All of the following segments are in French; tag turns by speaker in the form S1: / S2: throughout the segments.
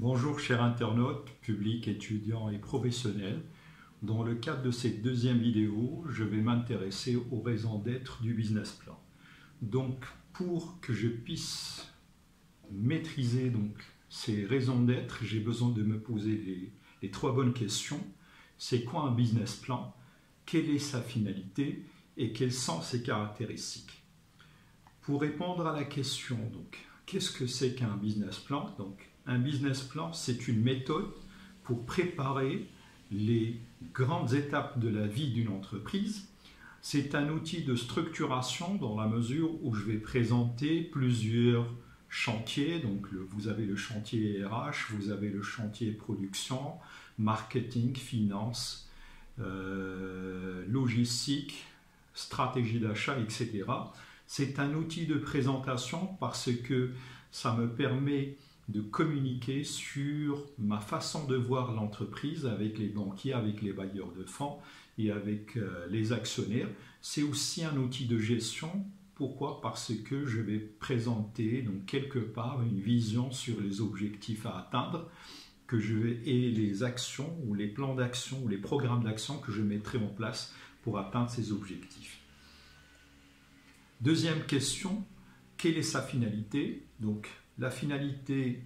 S1: Bonjour chers internautes, publics, étudiants et professionnels. Dans le cadre de cette deuxième vidéo, je vais m'intéresser aux raisons d'être du business plan. Donc, pour que je puisse maîtriser ces raisons d'être, j'ai besoin de me poser les trois bonnes questions. C'est quoi un business plan? Quelle est sa finalité? Et quelles sont ses caractéristiques? Pour répondre à la question, qu'est-ce que c'est qu'un business plan? Un business plan, c'est une méthode pour préparer les grandes étapes de la vie d'une entreprise. C'est un outil de structuration dans la mesure où je vais présenter plusieurs chantiers. Vous avez le chantier RH, vous avez le chantier production, marketing, finance, logistique, stratégie d'achat, etc. C'est un outil de présentation parce que ça me permet de communiquer sur ma façon de voir l'entreprise avec les banquiers, avec les bailleurs de fonds et avec les actionnaires. C'est aussi un outil de gestion. Pourquoi? Parce que je vais présenter quelque part une vision sur les objectifs à atteindre et les actions ou les plans d'action ou les programmes d'action que je mettrai en place pour atteindre ces objectifs. Deuxième question, quelle est sa finalité? La finalité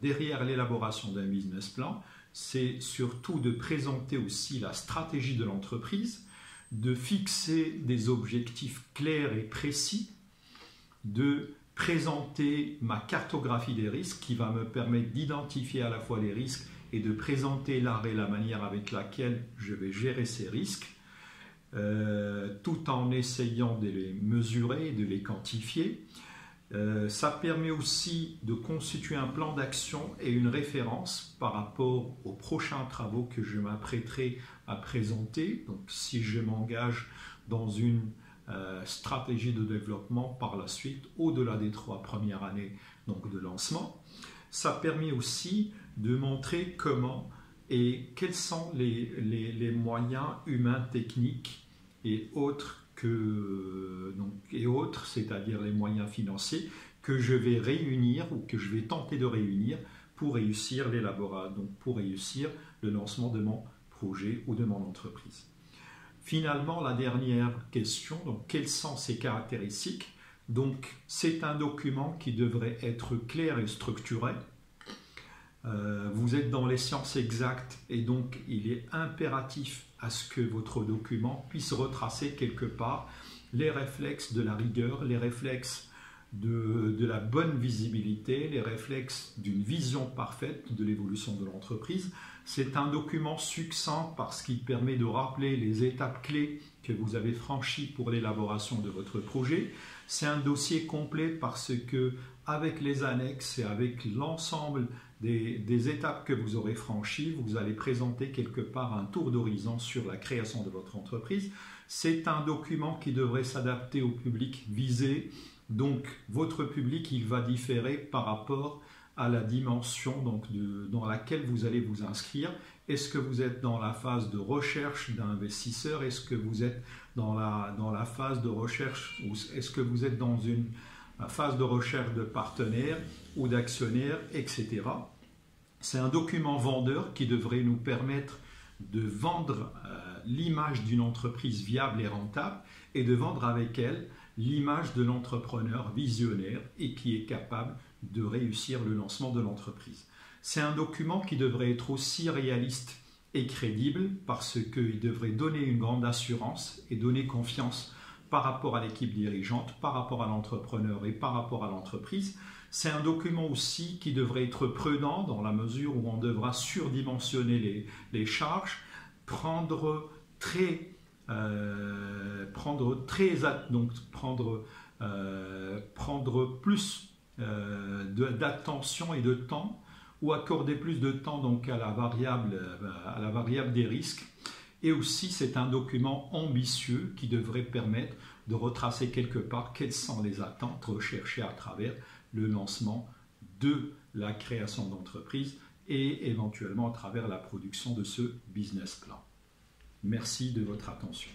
S1: derrière l'élaboration d'un business plan, c'est surtout de présenter aussi la stratégie de l'entreprise, de fixer des objectifs clairs et précis, de présenter ma cartographie des risques qui va me permettre d'identifier à la fois les risques et de présenter l'art et la manière avec laquelle je vais gérer ces risques, tout en essayant de les mesurer et de les quantifier. Ça permet aussi de constituer un plan d'action et une référence par rapport aux prochains travaux que je m'apprêterai à présenter. Donc, si je m'engage dans une stratégie de développement par la suite, au-delà des 3 premières années de lancement, ça permet aussi de montrer comment et quels sont les moyens humains, techniques et autres c'est-à-dire les moyens financiers que je vais réunir ou que je vais tenter de réunir pour réussir pour réussir le lancement de mon projet ou de mon entreprise. Finalement, la dernière question, quelles sont ses caractéristiques? C'est un document qui devrait être clair et structuré. Vous êtes dans les sciences exactes et donc il est impératif à ce que votre document puisse retracer quelque part les réflexes de la rigueur, les réflexes de la bonne visibilité, les réflexes d'une vision parfaite de l'évolution de l'entreprise. C'est un document succinct parce qu'il permet de rappeler les étapes clés que vous avez franchies pour l'élaboration de votre projet. C'est un dossier complet parce que avec les annexes et avec l'ensemble des étapes que vous aurez franchies, vous allez présenter quelque part un tour d'horizon sur la création de votre entreprise. C'est un document qui devrait s'adapter au public visé. Donc, votre public, il va différer par rapport à la dimension dans laquelle vous allez vous inscrire. Est-ce que vous êtes dans la phase de recherche d'investisseurs? Est-ce que vous êtes dans la phase de recherche ou est-ce que vous êtes dans une phase de recherche de partenaires ou d'actionnaires, etc. C'est un document vendeur qui devrait nous permettre de vendre l'image d'une entreprise viable et rentable et de vendre avec elle l'image de l'entrepreneur visionnaire et qui est capable de réussir le lancement de l'entreprise. C'est un document qui devrait être aussi réaliste et crédible parce qu'il devrait donner une grande assurance et donner confiance par rapport à l'équipe dirigeante, par rapport à l'entrepreneur et par rapport à l'entreprise. C'est un document aussi qui devrait être prudent dans la mesure où on devra surdimensionner les charges, prendre plus d'attention et de temps ou accorder plus de temps à la variable des risques. Et aussi, c'est un document ambitieux qui devrait permettre de retracer quelque part quelles sont les attentes recherchées à travers le lancement de la création d'entreprise et éventuellement à travers la production de ce business plan. Merci de votre attention.